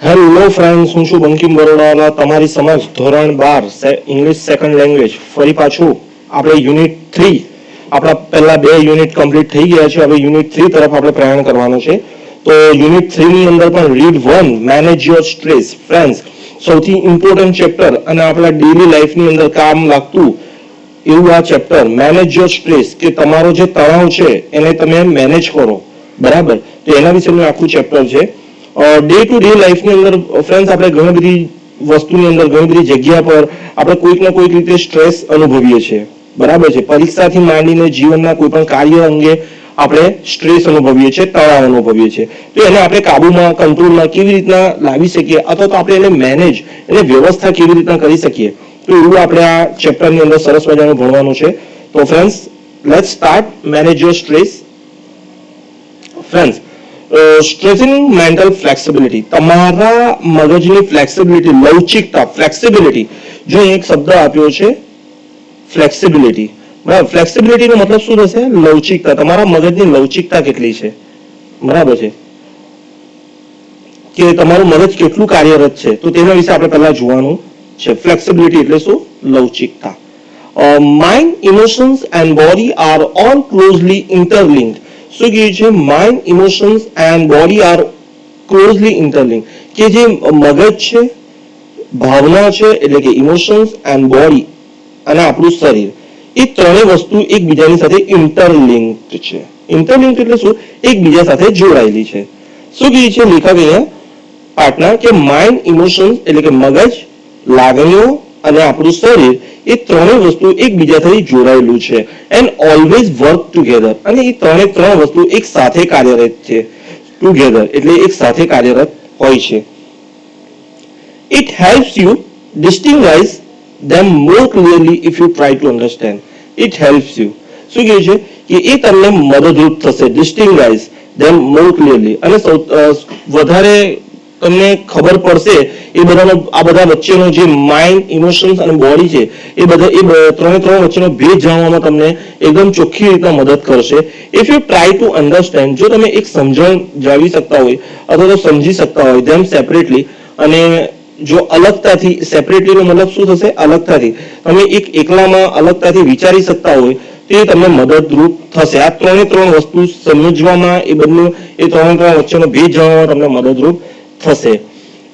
Hello friends, હું છું બંકિમ બરોડાવાલા તમારી સમજ ધોરણ 12 ઇંગ્લિશ સેકન્ડ લેંગ્વેજ. ફરી પાછું આપણે યુનિટ 3 આપણા પહેલા બે યુનિટ કમ્પ્લીટ થઈ ગયા છે. હવે યુનિટ 3 તરફ આપણે પ્રયાણ કરવાનું છે. તો યુનિટ 3 ની અંદર પણ read 1 manage your stress. Friends, સૌથી ઇમ્પોર્ટન્ટ ચેપ્ટર અને આપણા ડેલી લાઈફની અંદર કામ લાગતું એવું આ ચેપ્ટર મેનેજ યોર સ્ટ્રેસ, કે તમારો જે તણાવ છે એને તમે મેનેજ કરો. બરાબર, તો એના વિશેનું આખું ચેપ્ટર છે. ડે ટુ ડે લાઈફની અંદર ફ્રેન્ડ્સ આપણે ઘણી બધી વસ્તુની અંદર ઘણી બધી જગ્યા પર આપણે કોઈક ને કોઈક રીતે સ્ટ્રેસ અનુભવીએ છીએ. બરાબર છે, પરીક્ષાથી માંડીને જીવનના કોઈ પણ કાર્ય અંગે આપણે સ્ટ્રેસ અનુભવીએ છીએ, તણાવ અનુભવીએ છીએ. તો એને આપણે કાબુમાં, કંટ્રોલમાં કેવી રીતના લાવી શકીએ, અથવા તો આપણે એને મેનેજ, એને વ્યવસ્થા કેવી રીતના કરી શકીએ, તો એવું આપણે આ ચેપ્ટરની અંદર સરસ મજાનું ભણવાનું છે. તો friends, let's start manage your stress. Friends, stressing mental flexibility, તમારા મગજની ફ્લેક્સિબિલિટી, લવચિકતા, ફ્લેક્સિબિલિટી. જો એક શબ્દ આપ્યો છે ફ્લેક્સિબિલિટી. બરાબર, ફ્લેક્સિબિલિટીનો મતલબ શું થશે? લવચિકતા. તમારા મગજની લવચિકતા કેટલી છે? બરાબર છે, કે તમારું મગજ કેટલું કાર્યરત છે, તો તેના વિશે આપણે પહેલા જોવાનું છે. ફ્લેક્સિબિલિટી એટલે શું? લવચિકતા. Mind, emotions and body are all closely interlinked. શું કહ્યું છે? Mind, emotions and body are closely interlink, કે જે મગજ છે, ભાવના છે એટલે કે ઇમોશન્સ એન્ડ બોડી, અને આપણું શરીર, એ ત્રણેય વસ્તુ એકબીજાની સાથે ઇન્ટરલિંક્ડ છે. ઇન્ટરલિંક્ડ એટલે શું? એકબીજા સાથે જોડાયેલી છે. શું કહે છે લેખક અહીંયા પાર્ટનર, કે માઇન્ડ, ઇમોશન્સ એટલે કે મગજ, લાગણીઓ અને આપણું શરીર, એ ત્રણેય વસ્તુ એકબીજાથી જોડાયેલું છે. એન્ડ ઓલવેઝ વર્ક ટુગેધર, અને એ ત્રણ વસ્તુ એક સાથે કાર્યરત છે. ટુગેધર એટલે એક સાથે કાર્યરત હોય છે. It helps you distinguish them more clearly if you try to understand. It helps you. શું કહે છે? કે એ તમને મદદરૂપ થશે. ડિસ્ટિંગ્વિશ them more clearly, અને વધારે તમને ખબર પડશે એ બધાનો, આ બધા વચ્ચેનો જે માઇન્ડ, ઇમોશન્સ અને બોડી છે, એ બધા એ ત્રણ વચ્ચેનો ભેદ જાણવામાં તમને એકદમ ચોખ્ખી રીતના મદદ કરશે. If you try to understand, જો તમે એક સમજણ જાળવી શકતા હોય અથવા તો સમજી શકતા હોય ધેમ સેપરેટલી, અને જો અલગતાથી, સેપરેટલી નો મતલબ શું થશે? અલગતાથી. તમે એક એકલામાં અલગતાથી વિચારી શકતા હોય તો એ તમને મદદરૂપ થશે. આ ત્રણ વસ્તુ સમજવામાં, એ બંને, એ ત્રણ વચ્ચેનો ભેદ જાણવામાં તમને મદદરૂપ થશે.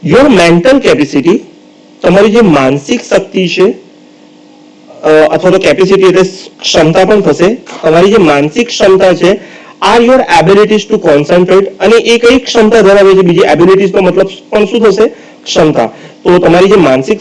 યોર મેન્ટલ કેપેસિટી, તમારી જે માનસિક શક્તિ છે, અથવા તો કેપેસિટી એટલે ક્ષમતા પણ થશે. તમારી જે માનસિક ક્ષમતા છે, are your abilities to concentrate, અને એ કઈ ક્ષમતા ધરાવે છે? બીજી એબિલિટીઝ નો મતલબ પણ શું થશે? ક્ષમતા. તો તમારી જે માનસિક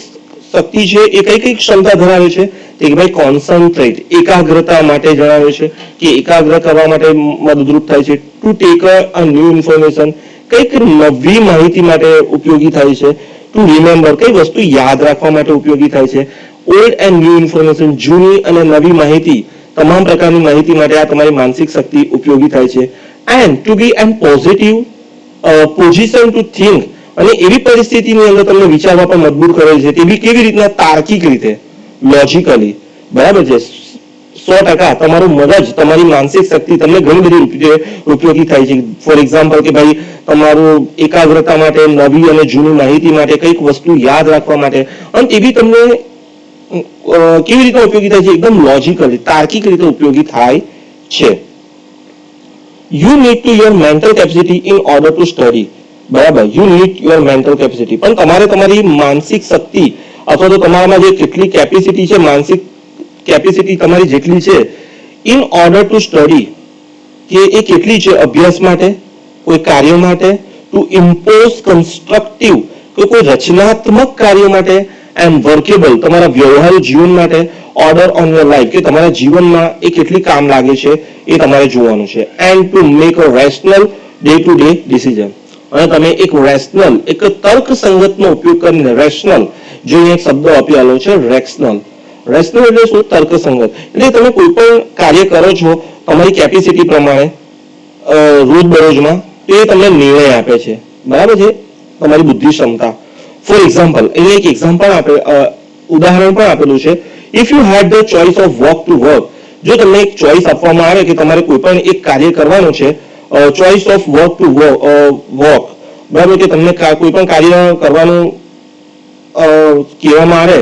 શક્તિ છે એ કઈ ક્ષમતા ધરાવે છે? કે ભાઈ કોન્સન્ટ્રેટ, એકાગ્રતા માટે જણાવે છે, કે એકાગ્ર કરવા માટે મદદરૂપ થાય છે. To take a new information, કઈક નવી માહિતી માટે ઉપયોગી થાય છે. ટુ રિમેમ્બર, કઈ વસ્તુ યાદ રાખવા માટે ઉપયોગી થાય છે. ઓલ્ડ એન્ડ ન્યૂ ઇન્ફોર્મેશન, જૂની અને નવી માહિતી, તમામ પ્રકારની માહિતી માટે આ તમારી માનસિક શક્તિ ઉપયોગી થાય છે. And to be an positive position to think, અને એવી પરિસ્થિતિની અંદર તમને વિચારવા પણ મજબૂર કરે છે. તે બી કેવી રીતના? તાર્કિક રીતે, લોજિકલી. બરાબર છે. 100% તમારું મગજ, તમારી માનસિક શક્તિ તમને ઘણી બધી રીતે ઉપયોગી થાય છે. ફોર એક્ઝામ્પલ, કે ભાઈ તમારું એકાગ્રતા માટે, નવી અને જૂની માહિતી માટે, કઈક વસ્તુ યાદ રાખવા માટે, અને એ બી તમને કેવી રીતે ઉપયોગી થાય છે? એકદમ લોજિકલી, તાર્કિક રીતે ઉપયોગી થાય છે. You need to your mental capacity in order to study. બરાબર, you need your mental capacity, પણ તમારે તમારી માનસિક શક્તિ અથવા તો તમારામાં જે કેટલી કેપેસિટી છે, માનસિક કેપેસિટી તમારી જેટલી છે, ઇન ઓર્ડર ટુ સ્ટડી, કે એ કેટલી છે? અભ્યાસ માટે, કોઈ કાર્ય માટે, ટુ ઇમ્પોઝ કન્સ્ટ્રક્ટિવ, કે કોઈ રચનાત્મક કાર્ય માટે, એન્ડ વર્કેબલ, તમારા વ્યવહારુ જીવન માટે, ઓર્ડર ઓન યોર લાઈફ, કે તમારા જીવનમાં એ કેટલી કામ લાગે છે એ તમારે જોવાનું છે. And to make a rational day to day decision, અને તમે એક રેશનલ, એક તર્કસંગતનો ઉપયોગ કરીને, રેશનલ, જો એક શબ્દ આપેલો છે રેશનલ. રેશનલ એટલે શું? તર્કસંગત. એટલે તમે કોઈ પણ કાર્ય કરો છો તમારી કેપેસિટી પ્રમાણે રોજબરોજમાં, તો એ તમને નિર્ણય આપે છે. બરાબર છે, તમારી બુદ્ધિ ક્ષમતા. ફોર એક્ઝામ્પલ, અહીંયા એક એક્ઝામ્પલ ઉદાહરણ પણ આપેલું છે. If you had the choice of walk to work, જો તમને એક ચોઇસ આપવામાં આવે કે તમારે કોઈ પણ એક કાર્ય કરવાનું છે, choice of walk two walk, બરાબર, કે તમને કોઈ પણ કાર્ય કરવાનું કહેવામાં આવે,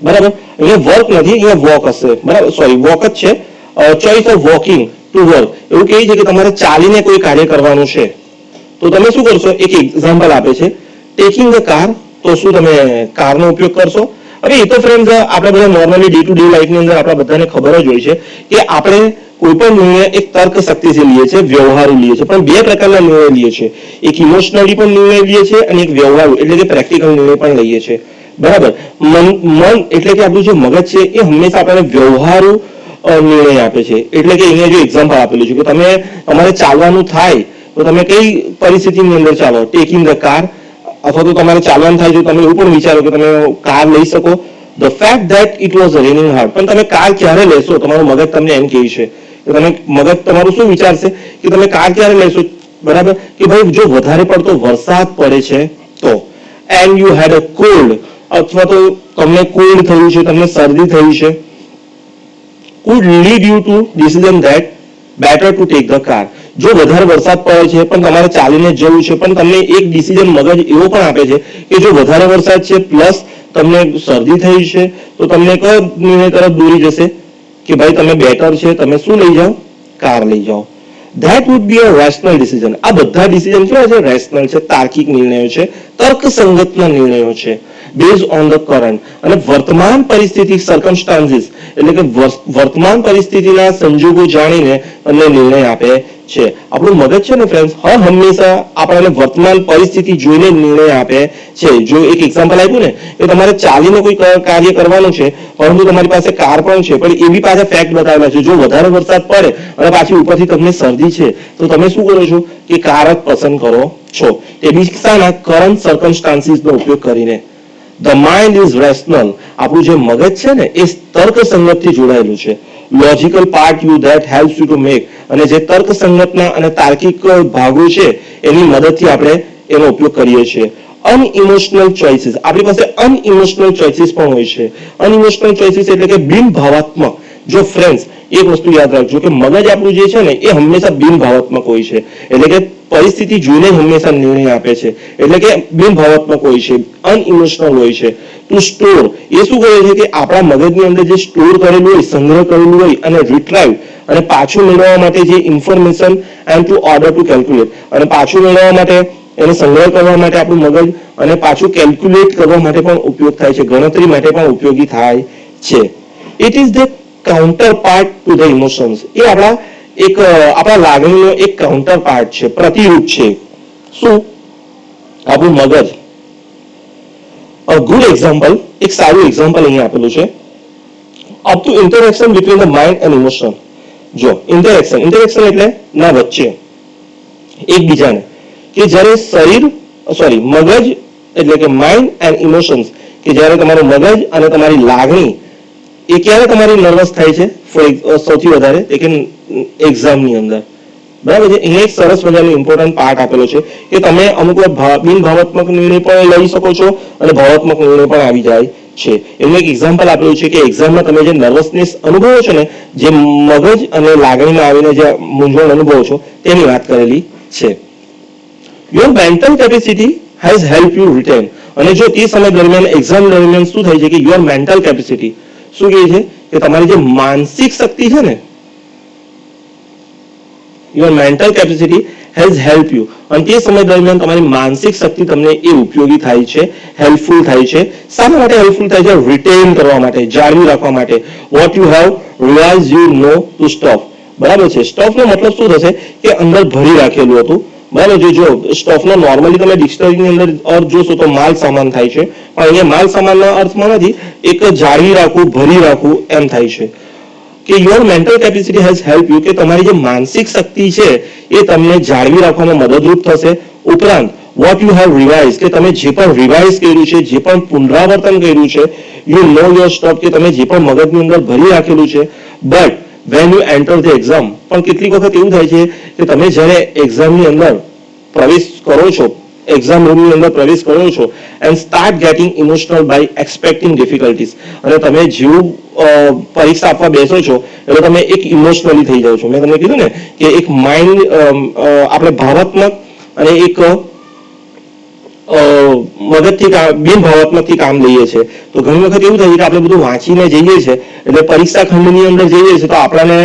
બરાબર, અહીંયા વર્ક નથી, અહીંયા વોક હશે, બરાબર, સોરી વોક જ છે. Choice of walking to work, એવું કહે છે કે તમારે ચાલીને કોઈ કાર્ય કરવાનું છે, તો તમે શું કરશો? એક એક્ઝામ્પલ આપે છે, ટેકિંગ ધ કાર, તો શું તમે કારનો ઉપયોગ કરશો? હવે એ તો ફ્રેન્ડ્સ આપણે બધા નોર્મલી ડે ટુ ડે લાઈફની અંદર આપણા બધાને ખબર જ હોય છે કે આપણે કોઈ પણ નિર્ણય એક તર્ક શક્તિથી લઈએ છીએ, વ્યવહારુ લઈએ છીએ, પણ બે પ્રકારના નિર્ણય લઈએ છીએ, એક ઇમોશનલી પણ નિર્ણય લઈએ છીએ અને એક વ્યવહારુ એટલે કે પ્રેક્ટિકલ નિર્ણય પણ લઈએ છીએ, બરાબર. મન એટલે કે આપણું જે મગજ છે એ હંમેશા આપણને વ્યવહારુ નિર્ણય આપે છે. એટલે કે અહીંયા જો એક્ઝામ્પલ આપેલું છે કે તમે તમારે ચાલવાનું થાય તો તમે કઈ પરિસ્થિતિની અંદર ચાલો? ટેકિંગ ધ કાર, અથવા તો તમારે ચાલવાનું થાય તો તમે એવું પણ વિચારો કે તમે કાર લઈ શકો. The fact that it was raining hard, પણ તમે કાર ક્યારે લેશો? તમારું મગજ તમને એમ કહે છે કે તમે મગજ તમારું શું વિચારશે કે તમે કાર ક્યારે લેશો? બરાબર, કે ભાઈ જો વધારે પડતો વરસાદ પડે છે તો, and you had a cold, અથવા તો તમને કોલ્ડ થયું છે, તમને શરદી થઈ છે, could lead you to decision that better to take the car. જો વધારે વરસાદ પડે છે પણ તમારે ચાલીને જવું છે, પણ તમને એક ડિસિઝન મગજ એવો પણ આપે છે કે જો વધારે વરસાદ છે પ્લસ તમને શરદી થઈ છે તો તમને કયો નિર્ણય તરફ દોરી જશે કે ભાઈ તમે બેટર છે, તમે શું લઈ જાઓ? કાર લઈ જાઓ. That would be a rational decision. આ બધા ડિસિઝન કેવા છે? રેશનલ છે, તાર્કિક નિર્ણયો છે, તર્કસંગતના નિર્ણયો છે, બેઝ ઓન ધ કરંટ. અને વર્તમાન પરિસ્થિતિ, સર્કમસ્ટાન્સીસ એટલે કે વર્તમાન પરિસ્થિતિના સંજોગો જાણીને તમને નિર્ણય આપે છે. આપણું મગજ છે ને ફ્રેન્ડ્સ, હંમેશા આપણને વર્તમાન પરિસ્થિતિ જોઈને નિર્ણય આપે છે. જો એક એક્ઝામ્પલ આપ્યું ને કે તમારે ચાલીને કોઈ કાર્ય કરવાનું છે પરંતુ તમારી પાસે કાર પણ છે, પણ એ બી પાછા ફેક્ટ બતાવેલા છે. જો વધારે વરસાદ પડે અને પાછી ઉપરથી તમને શરદી છે તો તમે શું કરો છો કે કાર જ પસંદ કરો છો. એ બી શાના? કરંટ સર્કમસ્ટાન્સીસનો ઉપયોગ કરીને. The mind is rational. આપણું જે મગજ છે ને એ તર્કસંગતથી જોડાયેલું છે. Logical part you that helps you to make, અને જે તર્કસંગતના અને તાર્કિક ભાગો છે એની મદદથી આપણે એનો ઉપયોગ કરીએ છીએ. અનઇમોશનલ ચોઇસીસ, આપણી પાસે અનઇમોશનલ ચોઇસીસ પણ હોય છે. અનઇમોશનલ ચોઇસીસ એટલે કે બિનભાવાત્મક. જો ફ્રેન્ડ્સ એક વસ્તુ યાદ રાખજો કે મગજ આપણું જે છે ને એ હંમેશા બિનભાવાત્મક હોય છે, એટલે કે પરિસ્થિતિ જોઈને હંમેશા નિર્ણય આપે છે, એટલે કે બિનભાવાત્મક હોય છે, અનઇમોશનલ હોય છે. ટુ સ્ટોર, એ શું કરે છે કે આપણા મગજની અંદર જે સ્ટોર કરેલું હોય, સંગ્રહ કરેલું હોય, અને રિટ્રાઈવ અને પાછું મેળવવા માટે જે information, and two order to calculate, અને પાછું મેળવવા માટે એને સંગ્રહ કરવા માટે આપણું મગજ, અને પાછું કેલ્ક્યુલેટ કરવા માટે પણ ઉપયોગ થાય છે, ગણતરી માટે પણ ઉપયોગી થાય છે. It is the counterpart to the emotions. એ આપણા લાગણીનો એક કાઉન્ટર પાર્ટ છે, પ્રતિરૂપ છે. શું? આપણું મગજ. અ ગુડ એક્ઝામ્પલ, એક સારું એક્ઝામ્પલ અહીંયા આપેલું છે. Up to interaction between the mind and emotion. જો ઇન્ટરેક્શન એટલે ના વચ્ચે એકબીજાને, કે જ્યારે મગજ એટલે કે માઇન્ડ એન્ડ ઇમોશન્સ, કે જ્યારે તમારું મગજ અને તમારી લાગણી એ ક્યારે તમારી નર્વસ થાય છે સૌથી વધારે? કે એક્ઝામની અંદર, બરાબર છે. અહીંયા એક સરસ મજાનો ઇમ્પોર્ટન્ટ પાર્ટ આપેલો છે કે તમે અમુક વાર બિનભાવાત્મક નિર્ણય પણ લઈ શકો છો અને ભાવાત્મક નિર્ણય પણ આવી જાય છે. એનું એક એક્ઝામ્પલ આપેલું છે કે એક્ઝામમાં તમે જે નર્વસનેસ અનુભવો છો ને, જે મગજ અને લાગણીમાં આવીને જે મૂંઝવણ અનુભવો છો તેની વાત કરેલી છે. Your mental capacity has help you written. અને જો તે સમય દરમિયાન, એક્ઝામ દરમિયાન શું થાય છે કે યોર મેન્ટલ કેપેસિટી શું કહે છે કે તમારી જે માનસિક શક્તિ છે ને, your mental capacity has help you, અને તે સમય દરમિયાન તમારી માનસિક શક્તિ તમને એ ઉપયોગી થાય છે, હેલ્પફુલ થાય છે. શાના માટે હેલ્પફુલ થાય છે? રિટેન કરવા માટે, જાળવી રાખવા માટે. What you have realise you know to stop. બરાબર છે. સ્ટફનો મતલબ શું થશે કે અંદર ભરી રાખેલું હતું, બરાબર છે. જો સ્ટફનો નોર્મલી તમે ડિક્શનરીની અંદર અર્થ જોશો તો માલ સામાન થાય છે, પણ અહીંયા માલ સામાનના અર્થમાં નથી, એક જાળવી રાખવું, ભરી રાખવું એમ થાય છે. કે your mental capacity has help you, કે તમારી જે માનસિક શક્તિ છે એ તમને જાળવી રાખવામાં મદદરૂપ થશે. ઉપરાંત વોટ યુ હેવ રિવાઇઝ, કે તમે જે પણ રિવાઇઝ કર્યું છે, જે પણ પુનરાવર્તન કર્યું છે, યુ નો યોર સ્ટોપ, કે તમે જે પણ મગજની અંદર ભરી રાખેલું છે. But when you enter the exam, પણ કેટલીક વખત એવું થાય છે કે તમે જ્યારે એક્ઝામની અંદર પ્રવેશ કરો છો, એક્ઝામ રૂમની અંદર પ્રવેશ કરો છો, and start getting emotional by expecting difficulties, અને તમે જેવું પરીક્ષા આપવા બેસો છો એટલે તમે એક ઇમોશનલી થઈ જાઓ છો. મેં તમને કીધું ને કે એક માઇન્ડ આપણે ભાવાત્મક અને એક મગજથી બિનભાવનાત્મકથી કામ લઈએ છીએ. તો ઘણી વખત એવું થાય છે કે આપણે બધું વાંચીને જઈએ છીએ એટલે પરીક્ષા ખંડની અંદર જઈએ છીએ તો આપણને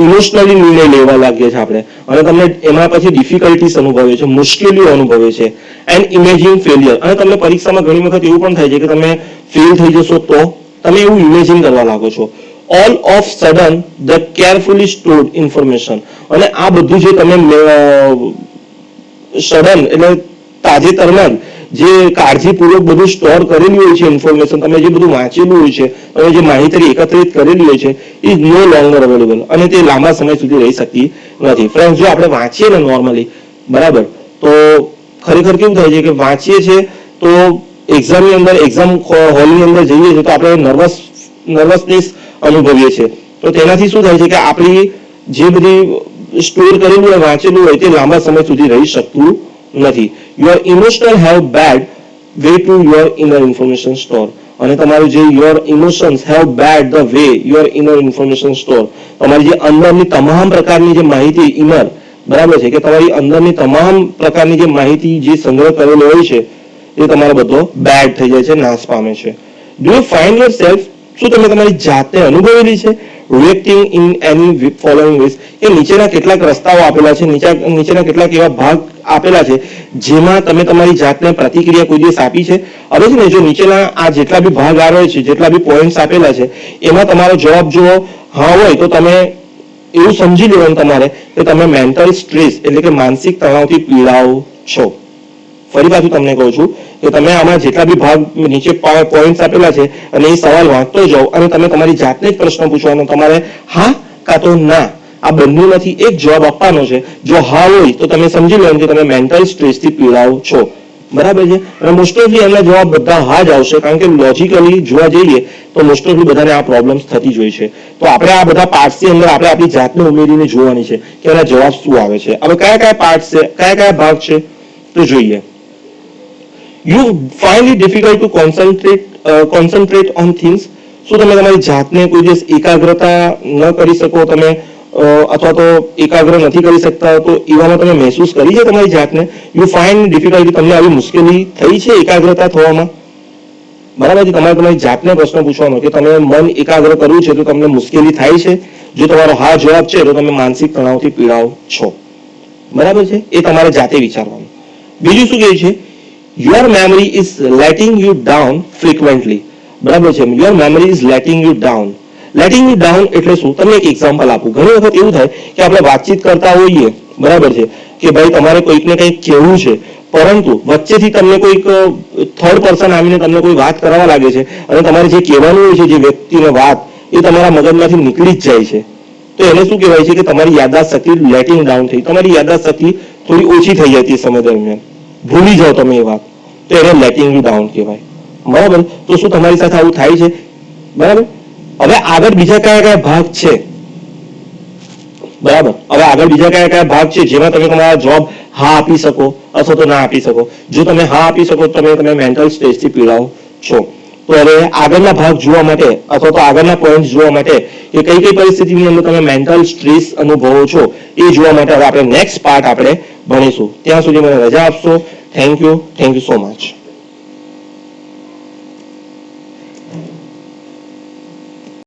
ઇમોશનલી નિર્ણય લેવા લાગીએ છીએ આપણે, અને તમને એમાં પછી ડિફિકલ્ટીઝ અનુભવે છે, મુશ્કેલીઓ અનુભવે છે, એન્ડ ઇમેજિન ફેલિયર. અને તમને પરીક્ષામાં ઘણી વખત એવું પણ થાય છે કે તમે ફેલ થઈ જશો તો તમે એવું ઇમેજિન કરવા લાગો છો. All of sudden the carefully stored information, અને આ બધું જે તમે સડન એટલે તાજેતરમાં જે કાળજીપૂર્વક બધું સ્ટોર કરેલું હોય છે ઇન્ફોર્મેશન, તમે જે બધું વાંચેલું હોય છે, તમે જે માહિતી એકત્રિત કરેલી હોય છે, ઇઝ નો લોંગર અવેલેબલ, અને તે લાંબા સમય સુધી રહી શકતી નથી. ફ્રેન્ડ, જો આપણે વાંચીએ ને નોર્મલી, બરાબર, તો ખરેખર કેવું થાય છે કે વાંચીએ છીએ તો એક્ઝામની અંદર, એક્ઝામ હોલની અંદર જઈએ છીએ તો આપણે નર્વસનેસ અનુભવીએ છીએ. તો તેનાથી શું થાય છે કે આપણી જે બધી સ્ટોર કરેલું હોય, વાંચેલું હોય, તે લાંબા સમય સુધી રહી શકતું નથી. Your emotional have bad way to your inner information store, અને તમારું જે your emotions have bad the way your inner information store, તમારી જે અંદરની તમામ પ્રકારની જે માહિતી ઇનર, બરાબર છે, કે તમારી અંદરની તમામ પ્રકારની જે માહિતી જે સંગ્રહ કરેલો હોય છે એ તમારો બધો બેડ થઈ જાય છે, નાશ પામે છે. Do you find yourself, શું તમે તમારી જાતને અનુભવેલી છે reacting in any following ways, કે નીચેના કેટલાક રસ્તાઓ આપેલા છે, નીચેના કેટલાક એવા ભાગ આપેલા છે જેમાં તમે તમારી જાતને પ્રતિક્રિયા કોઈ દિવસ આપી છે? હવે છે ને, જો નીચેના આ જેટલા બી ભાગ આવે છે, જેટલા બી પોઈન્ટ્સ આપેલા છે, એમાં તમારો જવાબ જો હા હોય તો તમે એવું સમજી લેવાનું તમારે કે તમે મેન્ટલ સ્ટ્રેસ એટલે કે માનસિક તણાવથી પીડાઓ છો. ફરી પાછું તમને કહું છું કે તમે આમાં જેટલા બી ભાગ નીચે પોઈન્ટ્સ આપેલા છે અને એ સવાલ વાંચતો જાઓ અને તમે તમારી જાતને જ પ્રશ્ન પૂછવાનો, તમારે હા કાં તો ના, આ બંનેમાંથી એક જવાબ આપવાનો છે. જો હા હોય તો તમે સમજી લો કે તમે મેન્ટલ સ્ટ્રેસથી પીડાઓ છો, બરાબર છે. અને મોસ્ટ ઓફલી એમના જવાબ બધા હા જ આવશે, કારણ કે લોજિકલી જોવા જઈએ તો મોસ્ટ ઓફલી બધાને આ પ્રોબ્લેમ્સ થતી જ હોય છે. તો આપણે આ બધા પાર્ટ્સની અંદર આપણે આપણી જાતને ઉમેરીને જોવાની છે કે એના જવાબ શું આવે છે. હવે કયા કયા પાર્ટ છે, કયા કયા ભાગ છે તો જોઈએ. You find it difficult to concentrate on things. શું તમે તમારી જાતને કોઈ દિવસ એકાગ્રતા ન કરી શકો, તમે અથવા તો એકાગ્ર નથી કરી શકતા, તો એવામાં તમે મહેસૂસ કરી છે તમારી જાતને? યુ ફાઇન્ડ ડિફિકલ્ટી, તમને આવી મુશ્કેલી થઈ છે એકાગ્રતા થવામાં? બરાબર છે. તમારે તમારી જાતને પ્રશ્ન પૂછવાનો કે તમે મન એકાગ્ર કરવું છે તો તમને મુશ્કેલી થાય છે? જો તમારો હા જવાબ છે તો તમે માનસિક તણાવથી પીડાઓ છો, બરાબર છે. એ તમારે જાતે વિચારવાનું. બીજું શું કહે છે? Your memory is letting you down frequently. બરાબર છે. Your memory is letting you down. Letting you down એટલે શું? તમને એક એક્ઝામ્પલ આપું. ઘણી વખત એવું થાય કે આપણે વાતચીત કરતા હોઈએ, બરાબર છે, કે ભાઈ તમારે કોઈકને કંઈક કહેવું છે, પરંતુ વચ્ચેથી તમને કોઈક થર્ડ પર્સન આવીને તમને કોઈ વાત કરવા લાગે છે અને તમારે જે કહેવાનું હોય છે, જે વ્યક્તિને વાત, એ તમારા મગજમાંથી નીકળી જ જાય છે. તો એને શું કહેવાય છે કે તમારી યાદદાસ્ત શક્તિ લેટિંગ ડાઉન થઈ, તમારી યાદદાસ્ત શક્તિ થોડી ઓછી થઈ જતી સમય દરમિયાન, ભૂલી જાઓ તમે એ વાત, તો એને લેટિંગ યુ ડાઉન કહેવાય, બરાબર. તો શું તમારી સાથે આવું થાય છે? બરાબર. હવે આગળ બીજા કયા કયા ભાગ છે? બરાબર. હવે આગળ બીજા કયા કયા ભાગ છે જેમાં તમે તમારા જવાબ હા આપી શકો અથવા તો ના આપી શકો? જો તમે હા આપી શકો તો તમે મેન્ટલ સ્ટ્રેસથી પીડાઓ છો. તો હવે આગળના ભાગ જોવા માટે અથવા તો આગળના પોઈન્ટ જોવા માટે કે કઈ કઈ પરિસ્થિતિની અંદર તમે મેન્ટલ સ્ટ્રેસ અનુભવો છો એ જોવા માટે હવે આપણે નેક્સ્ટ પાર્ટ આપણે ભણીશું. ત્યાં સુધી મને રજા આપશો. Thank you so much.